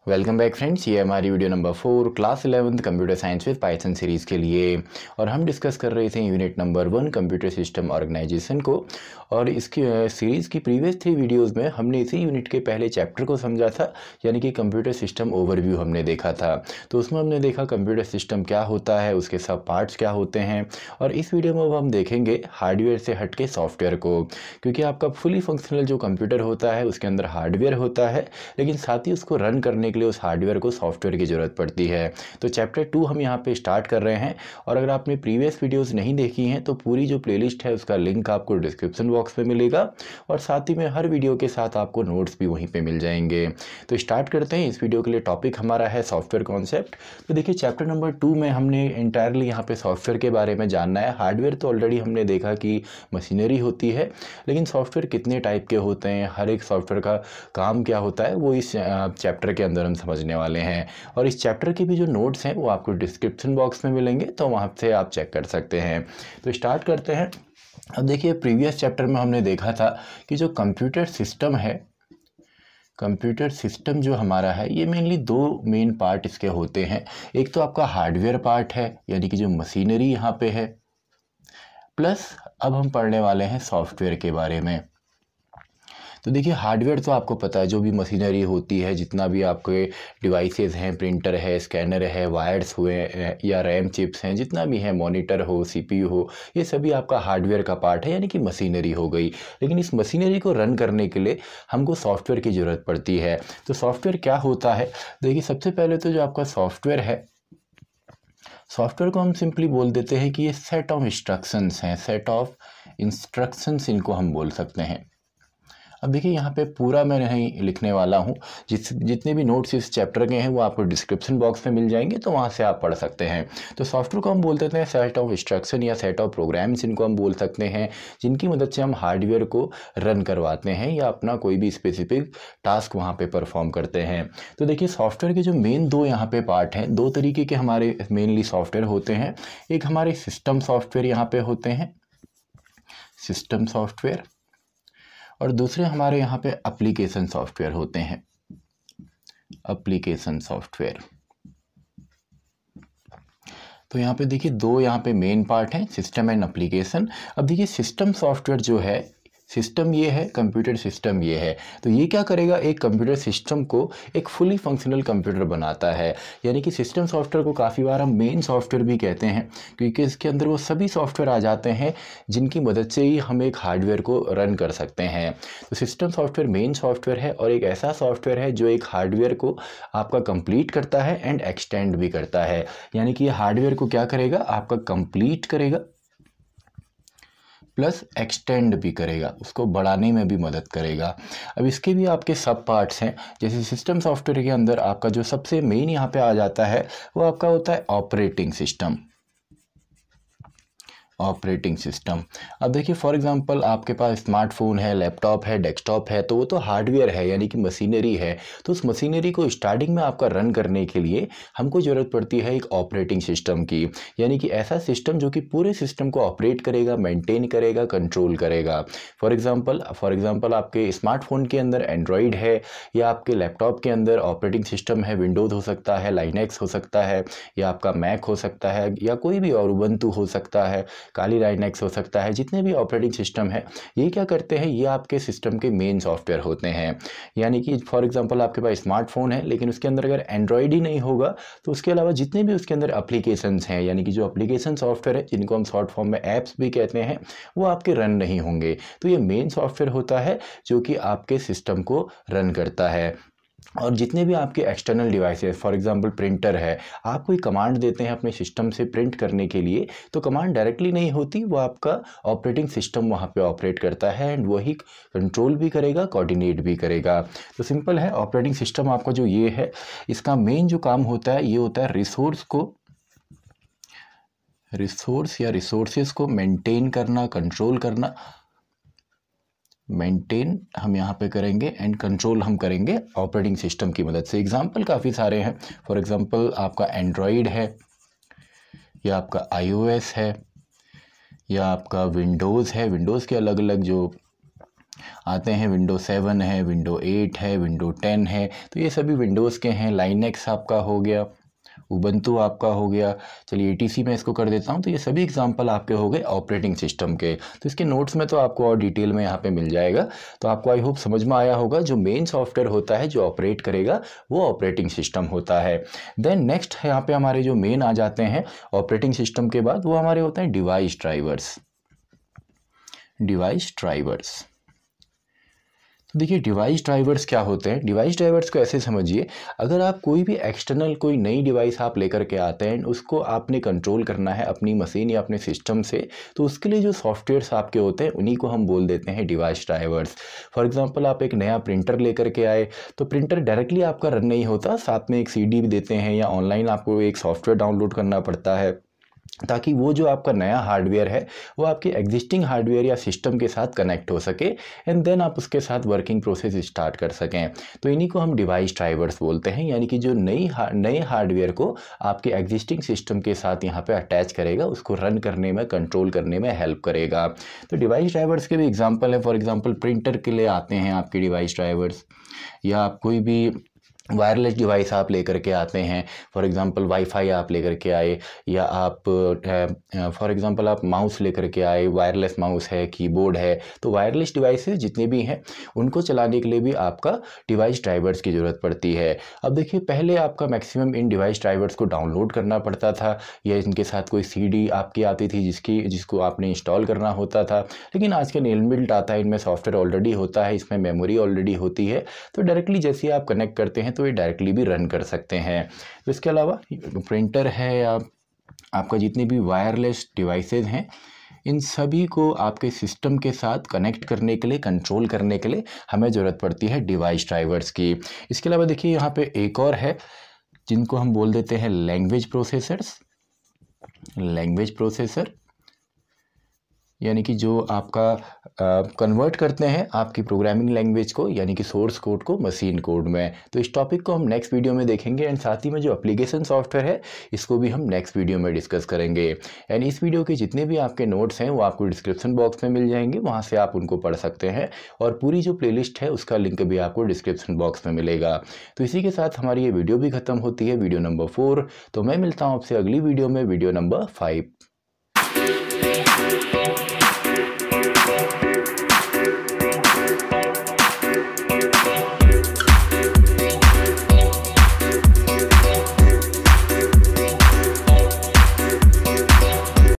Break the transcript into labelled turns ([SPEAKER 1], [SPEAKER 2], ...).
[SPEAKER 1] Welcome back friends, ये हमारी video number 4 class 11 computer science with Python series के लिए। और हम डिस्कस कर रहे थे unit number 1 computer system organisation को। और इसकी सीरीज़ की प्रीवियस 3 वीडियोस में हमने इसी यूनिट के पहले चैप्टर को समझा था, यानी कि कंप्यूटर सिस्टम ओवरव्यू हमने देखा था। तो उसमें हमने देखा कंप्यूटर सिस्टम क्या होता है, उसके सब पार्ट्स क्या होते हैं। और इस वीडियो में अब हम देखेंगे हार्डवेयर से हट के सॉफ्टवेयर को, क्योंकि आपका फुली फंक्शनल जो कंप्यूटर होता है उसके अंदर हार्डवेयर होता है, लेकिन साथ ही उसको रन करने के लिए उस हार्डवेयर को सॉफ्टवेयर की ज़रूरत पड़ती है। तो चैप्टर 2 हम यहाँ पे स्टार्ट कर रहे हैं। और अगर आपने प्रीवियस वीडियोस नहीं देखी हैं तो पूरी जो प्लेलिस्ट है उसका लिंक आपको डिस्क्रिप्शन बॉक्स में मिलेगा, और साथ ही में हर वीडियो के साथ आपको नोट्स भी वहीं पे मिल जाएंगे। तो स्टार्ट करते हैं। इस वीडियो के लिए टॉपिक हमारा है सॉफ्टवेयर कॉन्सेप्ट। तो देखिए, चैप्टर नंबर 2 में हमने इंटायरली यहाँ पे सॉफ्टवेयर के बारे में जानना है। हार्डवेयर तो ऑलरेडी हमने देखा कि मशीनरी होती है, लेकिन सॉफ्टवेयर कितने टाइप के होते हैं, हर एक सॉफ्टवेयर का काम क्या होता है, वो इस चैप्टर के अंदर हम समझने वाले हैं। और इस चैप्टर के भी जो नोट्स हैं वो आपको डिस्क्रिप्शन बॉक्स में मिलेंगे, तो वहाँ से आप चेक कर सकते हैं। तो स्टार्ट करते हैं। अब देखिए, प्रीवियस चैप्टर में हमने देखा था कि जो कंप्यूटर सिस्टम है, कंप्यूटर सिस्टम जो हमारा है, ये मेनली 2 मेन पार्ट इसके होते हैं। एक तो आपका हार्डवेयर पार्ट है, यानी कि जो मशीनरी यहाँ पे है, प्लस अब हम पढ़ने वाले हैं सॉफ्टवेयर के बारे में। तो देखिए, हार्डवेयर तो आपको पता है, जो भी मशीनरी होती है, जितना भी आपके डिवाइसेस हैं, प्रिंटर है, स्कैनर है, वायर्स हुए या रैम चिप्स हैं, जितना भी है, मॉनिटर हो, सीपीयू हो, ये सभी आपका हार्डवेयर का पार्ट है, यानी कि मशीनरी हो गई। लेकिन इस मशीनरी को रन करने के लिए हमको सॉफ्टवेयर की ज़रूरत पड़ती है। तो सॉफ्टवेयर क्या होता है? देखिए, सबसे पहले तो जो आपका सॉफ्टवेयर है, सॉफ्टवेयर को हम सिंपली बोल देते हैं कि ये सेट ऑफ इंस्ट्रक्शंस हैं, सेट ऑफ इंस्ट्रक्शंस इनको हम बोल सकते हैं। अब देखिए, यहाँ पे पूरा मैं नहीं लिखने वाला हूँ, जितने भी नोट्स इस चैप्टर के हैं वो आपको डिस्क्रिप्शन बॉक्स में मिल जाएंगे, तो वहाँ से आप पढ़ सकते हैं। तो सॉफ्टवेयर को हम बोल देते हैं सेट ऑफ इंस्ट्रक्शन या सेट ऑफ प्रोग्राम्स, इनको हम बोल सकते हैं, जिनकी मदद से हम हार्डवेयर को रन करवाते हैं या अपना कोई भी स्पेसिफिक टास्क वहाँ पर परफॉर्म करते हैं। तो देखिए, सॉफ्टवेयर के जो मेन 2 यहाँ पे पार्ट हैं, 2 तरीके के हमारे मेनली सॉफ्टवेयर होते हैं। एक हमारे सिस्टम सॉफ्टवेयर यहाँ पे होते हैं, सिस्टम सॉफ्टवेयर, और दूसरे हमारे यहाँ पे एप्लीकेशन सॉफ्टवेयर होते हैं, एप्लीकेशन सॉफ्टवेयर। तो यहाँ पे देखिए, 2 यहाँ पे मेन पार्ट हैं, सिस्टम एंड एप्लीकेशन। अब देखिए, सिस्टम सॉफ्टवेयर जो है, सिस्टम ये है, कंप्यूटर सिस्टम ये है। तो ये क्या करेगा, एक कंप्यूटर सिस्टम को एक फुली फंक्शनल कंप्यूटर बनाता है। यानी कि सिस्टम सॉफ्टवेयर को काफ़ी बार हम मेन सॉफ्टवेयर भी कहते हैं, क्योंकि इसके अंदर वो सभी सॉफ्टवेयर आ जाते हैं जिनकी मदद से ही हम एक हार्डवेयर को रन कर सकते हैं। तो सिस्टम सॉफ्टवेयर मेन सॉफ्टवेयर है, और एक ऐसा सॉफ्टवेयर है जो एक हार्डवेयर को आपका कंप्लीट करता है एंड एक्सटेंड भी करता है। यानी कि ये हार्डवेयर को क्या करेगा, आपका कंप्लीट करेगा प्लस एक्सटेंड भी करेगा, उसको बढ़ाने में भी मदद करेगा। अब इसके भी आपके सब पार्ट्स हैं। जैसे सिस्टम सॉफ्टवेयर के अंदर आपका जो सबसे मेन यहाँ पे आ जाता है वो आपका होता है ऑपरेटिंग सिस्टम, ऑपरेटिंग सिस्टम। अब देखिए, फॉर एग्जांपल आपके पास स्मार्टफोन है, लैपटॉप है, डेस्कटॉप है, तो वो तो हार्डवेयर है, यानी कि मशीनरी है। तो उस मशीनरी को स्टार्टिंग में आपका रन करने के लिए हमको ज़रूरत पड़ती है एक ऑपरेटिंग सिस्टम की, यानी कि ऐसा सिस्टम जो कि पूरे सिस्टम को ऑपरेट करेगा, मेंटेन करेगा, कंट्रोल करेगा। फॉर एग्जांपल आपके स्मार्टफोन के अंदर एंड्रॉयड है, या आपके लैपटॉप के अंदर ऑपरेटिंग सिस्टम है, विंडोज़ हो सकता है, लाइनेक्स हो सकता है, या आपका मैक हो सकता है, या कोई भी और उबंटू हो सकता है, काली लाइनेक्स हो सकता है। जितने भी ऑपरेटिंग सिस्टम है, ये क्या करते हैं, ये आपके सिस्टम के मेन सॉफ्टवेयर होते हैं। यानी कि फॉर एग्जांपल आपके पास स्मार्टफोन है, लेकिन उसके अंदर अगर एंड्रॉयड ही नहीं होगा, तो उसके अलावा जितने भी उसके अंदर एप्लीकेशंस हैं, यानी कि जो एप्लीकेशन सॉफ्टवेयर है, जिनको हम शॉर्ट फॉर्म में ऐप्स भी कहते हैं, वो आपके रन नहीं होंगे। तो ये मेन सॉफ्टवेयर होता है जो कि आपके सिस्टम को रन करता है। और जितने भी आपके external devices, for example printer है, आप कोई कमांड देते हैं अपने सिस्टम से प्रिंट करने के लिए, तो कमांड डायरेक्टली नहीं होती, वो आपका ऑपरेटिंग सिस्टम वहाँ पे ऑपरेट करता है, एंड वही कंट्रोल भी करेगा, कोऑर्डिनेट भी करेगा। तो सिंपल है, ऑपरेटिंग सिस्टम आपका जो ये है, इसका मेन जो काम होता है, ये होता है रिसोर्स या रिसोर्सेज को मेंटेन करना, कंट्रोल करना। मेंटेन हम यहाँ पे करेंगे एंड कंट्रोल हम करेंगे ऑपरेटिंग सिस्टम की मदद से। एग्जांपल काफ़ी सारे हैं। फॉर एग्जांपल आपका एंड्रॉयड है, या आपका आईओएस है, या आपका विंडोज़ है। विंडोज़ के अलग अलग जो आते हैं विंडो 7 है, विंडो 8 है, विंडो 10 है, तो ये सभी विंडोज़ के हैं। लाइनेक्स आपका हो गया, उबंटू आपका हो गया। चलिए ETC में इसको कर देता हूँ। तो ये सभी एग्जांपल आपके हो गए ऑपरेटिंग सिस्टम के। तो इसके नोट्स में तो आपको और डिटेल में यहाँ पे मिल जाएगा। तो आपको आई होप समझ में आया होगा, जो मेन सॉफ्टवेयर होता है जो ऑपरेट करेगा वो ऑपरेटिंग सिस्टम होता है। देन नेक्स्ट यहाँ पे हमारे जो मेन आ जाते हैं ऑपरेटिंग सिस्टम के बाद, वो हमारे होते हैं डिवाइस ड्राइवर्स। डिवाइस ड्राइवर्स, तो देखिए डिवाइस ड्राइवर्स क्या होते हैं। डिवाइस ड्राइवर्स को ऐसे समझिए, अगर आप कोई भी एक्सटर्नल कोई नई डिवाइस आप लेकर के आते हैं, उसको आपने कंट्रोल करना है अपनी मशीन या अपने सिस्टम से, तो उसके लिए जो सॉफ्टवेयर्स आपके होते हैं उन्हीं को हम बोल देते हैं डिवाइस ड्राइवर्स। फॉर एग्जांपल आप एक नया प्रिंटर लेकर के आए, तो प्रिंटर डायरेक्टली आपका रन नहीं होता, साथ में एक CD भी देते हैं या ऑनलाइन आपको एक सॉफ्टवेयर डाउनलोड करना पड़ता है, ताकि वो जो आपका नया हार्डवेयर है वो आपके एग्जिस्टिंग हार्डवेयर या सिस्टम के साथ कनेक्ट हो सके, एंड देन आप उसके साथ वर्किंग प्रोसेस स्टार्ट कर सकें। तो इन्हीं को हम डिवाइस ड्राइवर्स बोलते हैं, यानी कि जो नए हार्डवेयर को आपके एग्जिस्टिंग सिस्टम के साथ यहाँ पे अटैच करेगा, उसको रन करने में, कंट्रोल करने में हेल्प करेगा। तो डिवाइस ड्राइवर्स के भी एग्जाम्पल है। फॉर एग्जाम्पल प्रिंटर के लिए आते हैं आपके डिवाइस ड्राइवर्स, या आप कोई भी वायरलेस डिवाइस आप लेकर के आते हैं। फॉर एग्जांपल वाईफाई आप लेकर के आए, या आप फॉर एग्जांपल आप माउस लेकर के आए, वायरलेस माउस है, कीबोर्ड है। तो वायरलेस डिवाइसेस जितने भी हैं उनको चलाने के लिए भी आपका डिवाइस ड्राइवर्स की ज़रूरत पड़ती है। अब देखिए, पहले आपका मैक्सिमम इन डिवाइस ड्राइवर्स को डाउनलोड करना पड़ता था, या इनके साथ कोई CD आपकी आती थी जिसको आपने इंस्टॉल करना होता था। लेकिन आज के इनबिल्ट आता है, इनमें सॉफ्टवेयर ऑलरेडी होता है, इसमें मेमोरी ऑलरेडी होती है, तो डायरेक्टली जैसे आप कनेक्ट करते हैं तो ये डायरेक्टली भी रन कर सकते हैं। तो इसके अलावा प्रिंटर है, या आपका जितने भी वायरलेस डिवाइसेस हैं, इन सभी को आपके सिस्टम के साथ कनेक्ट करने के लिए, कंट्रोल करने के लिए हमें ज़रूरत पड़ती है डिवाइस ड्राइवर्स की। इसके अलावा देखिए यहाँ पे एक और है जिनको हम बोल देते हैं लैंग्वेज प्रोसेसर्स। लैंग्वेज प्रोसेसर यानी कि जो आपका कन्वर्ट करते हैं आपकी प्रोग्रामिंग लैंग्वेज को, यानी कि सोर्स कोड को मशीन कोड में। तो इस टॉपिक को हम नेक्स्ट वीडियो में देखेंगे, एंड साथ ही में जो एप्लीकेशन सॉफ्टवेयर है इसको भी हम नेक्स्ट वीडियो में डिस्कस करेंगे। एंड इस वीडियो के जितने भी आपके नोट्स हैं वो आपको डिस्क्रिप्शन बॉक्स में मिल जाएंगे, वहाँ से आप उनको पढ़ सकते हैं, और पूरी जो प्लेलिस्ट है उसका लिंक भी आपको डिस्क्रिप्शन बॉक्स में मिलेगा। तो इसी के साथ हमारी ये वीडियो भी खत्म होती है, वीडियो नंबर 4। तो मैं मिलता हूँ आपसे अगली वीडियो में, वीडियो नंबर 5।